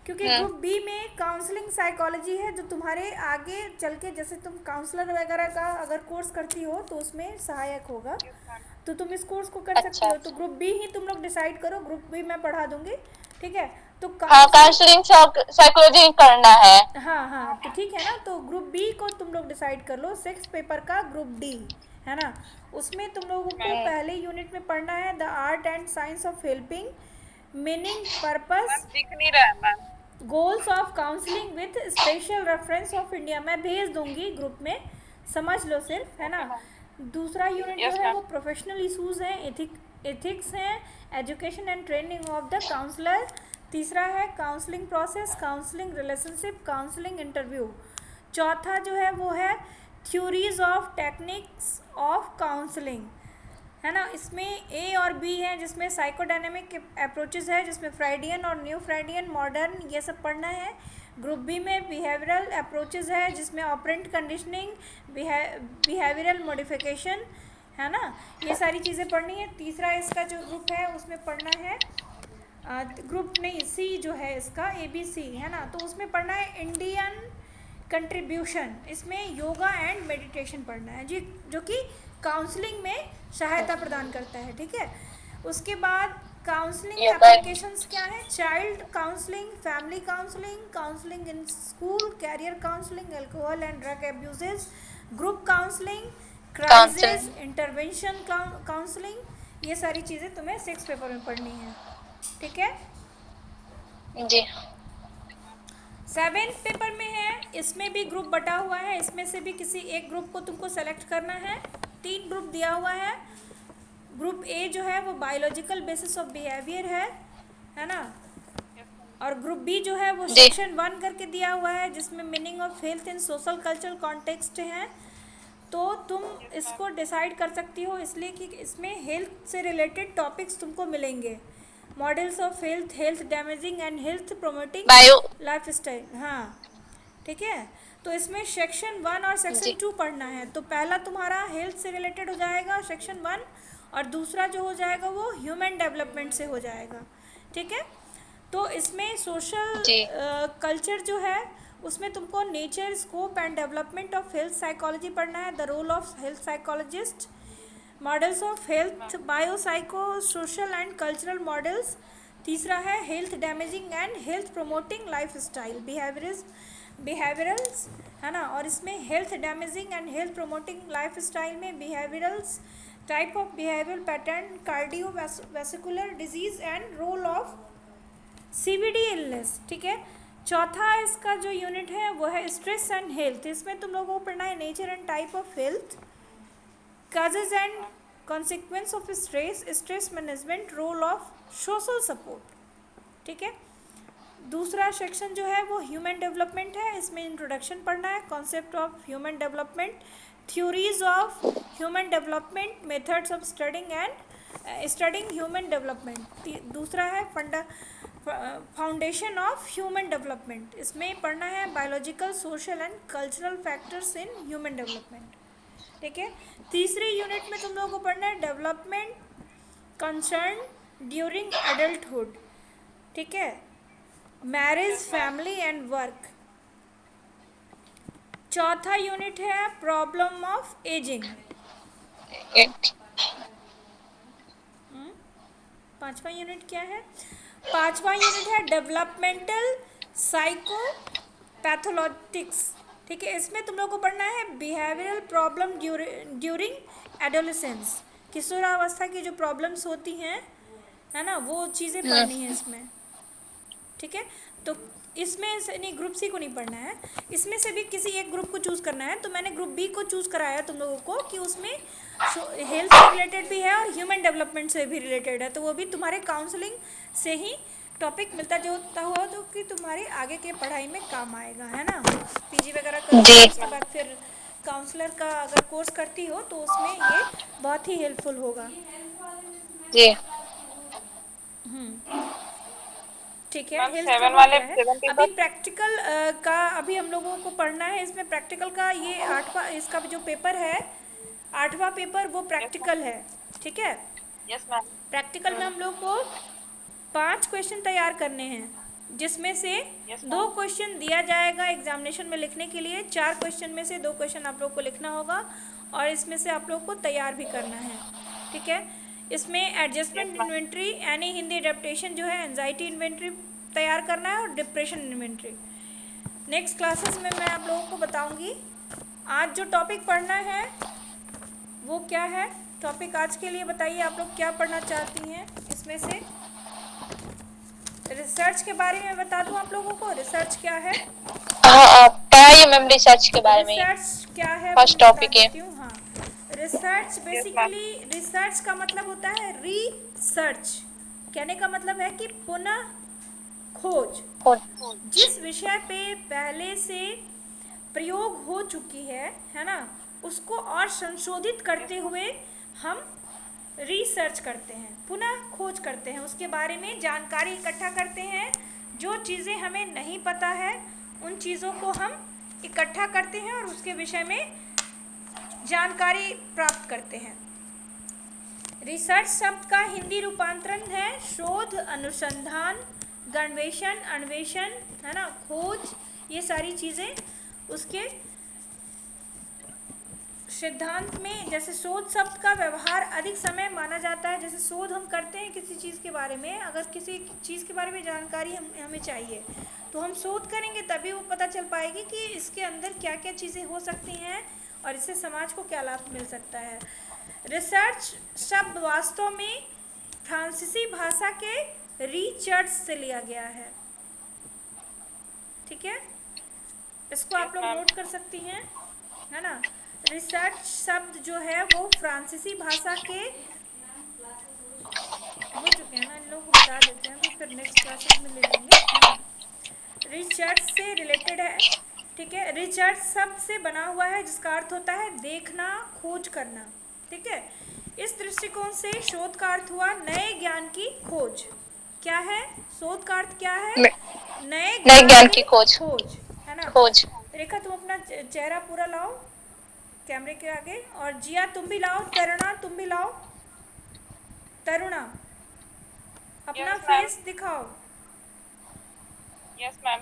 क्योंकि group B में counselling psychology है, जो तुम्हारे आगे चल के जैसे तुम काउंसलर वगैरह का अगर कोर्स करती हो तो उसमें सहायक होगा। Yes ma'am. तो तुम इस कोर्स को कर सकती अच्छा हो। तो अच्छा। ग्रुप बी ही तुम लोग डिसाइड करो, ग्रुप बी मैं पढ़ा दूंगी। ठीक है। तो हाँ, काउंसलिंग, काउंसलिंग साइकोलॉजी करना है। हाँ हाँ, तो ठीक है ना। तो ग्रुप बी को तुम लोग डिसाइड कर लो, 6 पेपर का ग्रुप डी है ना। उसमें तुम लोगों को मैम पहले यूनिट में पढ़ना है the art and science of helping, meaning, purpose, दिख नहीं रहा है ma'am. Goals of counselling with special reference of India. मैं भेज दूंगी ग्रुप में, समझ लो सिर्फ, है ना। Okay ma'am. दूसरा यूनिट जो यस है मैम। वो प्रोफेशनल इशूज़ हैं, एथिक्स हैं, education and training of the counsellor. तीसरा है counselling process, counselling relationship, counselling interview. चौथा जो है वो है theories of techniques of counselling, है ना। इसमें ए और बी है, जिसमें साइकोडायनेमिक अप्रोचेस है, जिसमें फ्राइडियन और न्यू फ्राइडियन मॉडर्न ये सब पढ़ना है। ग्रुप बी में बिहेवियरल अप्रोचेस है, जिसमें ऑपरेंट कंडीशनिंग, बिहेवियरल मॉडिफिकेशन, है ना, ये सारी चीज़ें पढ़नी है। तीसरा इसका जो ग्रुप है उसमें पढ़ना है ग्रुप नहीं, सी जो है इसका ए बी सी, है ना। तो उसमें पढ़ना है इंडियन कंट्रीब्यूशन, इसमें योगा एंड मेडिटेशन पढ़ना है जी, जो कि काउंसलिंग में सहायता प्रदान करता है। ठीक है। उसके बाद काउंसलिंग योगा। एप्लीकेशंस क्या है, child counselling, family counselling, counselling in school, career counselling, alcohol and drug abuses, group counselling, crisis counselling. Intervention counselling. ये सारी चीज़ें तुम्हें 6 पेपर में पढ़नी है। ठीक है। जी। 7 पेपर में है, इसमें भी ग्रुप बटा हुआ है, इसमें से भी किसी एक ग्रुप को तुमको सेलेक्ट करना है। 3 ग्रुप दिया हुआ है। ग्रुप ए जो है वो बायोलॉजिकल बेसिस ऑफ बिहेवियर है ना। और ग्रुप बी जो है वो जी। सेक्शन 1 करके दिया हुआ है, जिसमें meaning of health in social cultural context है। तो तुम यस मैम। इसको डिसाइड कर सकती हो, इसलिए कि इसमें हेल्थ से रिलेटेड टॉपिक्स तुमको मिलेंगे। Models of health, health damaging and health promoting bio. Life style, हाँ। ठीक है। तो इसमें सेक्शन 1 और सेक्शन जी। 2 पढ़ना है। तो पहला तुम्हारा हेल्थ से रिलेटेड हो जाएगा सेक्शन 1, और दूसरा जो हो जाएगा वो ह्यूमन डेवलपमेंट से हो जाएगा। ठीक है। तो इसमें सोशल जी। कल्चर जो है उसमें तुमको nature, scope and development of health psychology पढ़ना है, the role of health psychologist, models of yes health ma'am. Bio psycho social and cultural models. तीसरा है health damaging and health promoting life style, behaviourals, है ना। और इसमें health damaging and health promoting life style में behaviourals, type of behavioural pattern, cardio vascular disease and role of CBD illness. ठीक है। चौथा इसका जो यूनिट है वो है स्ट्रेस एंड हेल्थ, इसमें तुम लोगों को पढ़ना है nature and type of health, causes yes and ma'am. consequence of stress, stress management, role of social support। ठीक है। दूसरा सेक्शन जो है वो ह्यूमन डेवलपमेंट है, इसमें इंट्रोडक्शन पढ़ना है, concept of human development, theories of human development, methods of studying human development. दूसरा है फाउंडेशन ऑफ ह्यूमन डेवलपमेंट, इसमें पढ़ना है biological, social and cultural factors in human development. ठीक है। तीसरे यूनिट में तुम लोगों को पढ़ना है डेवलपमेंट कंसर्न ड्यूरिंग एडल्टहुड। ठीक है। Marriage, yes ma'am. Family and work. चौथा यूनिट है प्रॉब्लम ऑफ एजिंग। एट। पांचवा यूनिट क्या है, पांचवा यूनिट है डेवलपमेंटल साइको पैथोलॉजिक्स। ठीक है। इसमें तुम लोग को पढ़ना है बिहेवियरल प्रॉब्लम ड्यूरिंग एडोलेसेंस, किशोरावस्था की जो प्रॉब्लम्स होती हैं, है ना, वो चीज़ें पढ़नी है इसमें। ठीक है। तो इसमें से नहीं, ग्रुप सी को नहीं पढ़ना है, इसमें से भी किसी एक ग्रुप को चूज़ करना है। तो मैंने ग्रुप बी को चूज़ कराया तुम लोगों को कि उसमें हेल्थ से रिलेटेड भी है और ह्यूमन डेवलपमेंट से भी रिलेटेड है, तो वो भी तुम्हारे काउंसलिंग से ही टॉपिक मिलता जुलता हुआ, जो कि तुम्हारी आगे के पढ़ाई में काम आएगा, है ना। पीजी वगैरह करोगी जी। तो उसके बाद फिर काउंसलर का अगर कोर्स करती हो तो उसमें ये बहुत ही हेल्पफुल होगा। जी। ठीक है। मैम हेल्थ का सेवन हो वाले गया है। 7 पेपर। अभी प्रैक्टिकल का अभी हम लोगों को पढ़ना है, इसमें प्रैक्टिकल का ये 8वां इसका जो पेपर है, 8वां पेपर वो यस मैम। प्रैक्टिकल है। ठीक है। Yes ma'am. प्रैक्टिकल में हम लोग को 5 क्वेश्चन तैयार करने हैं। जिसमें से Yes, 2 क्वेश्चन दिया जाएगा एग्जामिनेशन में लिखने के लिए। 4 क्वेश्चन में से 2 क्वेश्चन आप लोग को लिखना होगा और इसमें से आप लोग को तैयार भी करना है, ठीक है। इसमें adjustment Yes, ma'am. Inventory, any Hindi adaptation जो है, एंजाइटी इन्वेंट्री तैयार करना है और डिप्रेशन इन्वेंट्री। नेक्स्ट क्लासेस में मैं आप लोगों को बताऊंगी। आज जो टॉपिक पढ़ना है वो क्या है, टॉपिक आज के लिए बताइए आप लोग क्या पढ़ना चाहती हैं। इसमें से रिसर्च के बारे में बता दूं आप लोगों को, रिसर्च क्या है। हाँ पढ़ाइए मैम रिसर्च के बारे में। रिसर्च क्या है फर्स्ट वो टॉपिक बता है। देती हूँ। हाँ, रिसर्च बेसिकली, रिसर्च का मतलब होता है रिसर्च। कहने का मतलब है कि पुनः खोज। जिस विषय पे पहले से प्रयोग हो चुकी है ना, उसको और संशोधित करते हुए हम रिसर्च करते हैं, पुनः खोज करते हैं, उसके बारे में जानकारी इकट्ठा करते हैं। जो चीज़ें हमें नहीं पता है उन चीज़ों को हम इकट्ठा करते हैं और उसके विषय में जानकारी प्राप्त करते हैं। रिसर्च शब्द का हिंदी रूपांतरण है शोध, अनुसंधान, गणवेषण, अन्वेषण, है ना, खोज, ये सारी चीज़ें उसके सिद्धांत में। जैसे शोध शब्द का व्यवहार अधिक समय माना जाता है। जैसे शोध हम करते हैं किसी चीज़ के बारे में, अगर किसी चीज़ के बारे में जानकारी हमें चाहिए तो हम शोध करेंगे, तभी वो पता चल पाएगी कि इसके अंदर क्या क्या चीज़ें हो सकती हैं और इससे समाज को क्या लाभ मिल सकता है। रिसर्च शब्द वास्तव में फ्रांसीसी भाषा के रिसर्च से लिया गया है, ठीक है। इसको आप लोग नोट कर सकती हैं, है ना। रिसर्च शब्द जो है वो फ्रांसीसी भाषा के, हो चुके हैं ना, इन लोगों को बता देते हैं फिर नेक्स्ट क्लासेस में ले लेंगे, है ना। रिसर्च से रिलेटेड है, ठीक है। रिसर्च शब्द से बना हुआ है जिसका अर्थ होता है देखना, खोज करना, ठीक है। इस दृष्टिकोण से शोध का अर्थ हुआ नए ज्ञान की खोज। क्या है शोध का अर्थ, क्या है, नए ज्ञान की खोज, है ना। खोज। रेखा तुम अपना चेहरा पूरा लाओ कैमरे के आगे, और जिया तुम भी लाओ, तरुणा तुम भी लाओ, तरुणा अपना Yes, ma'am. फेस दिखाओ। Yes, ma'am.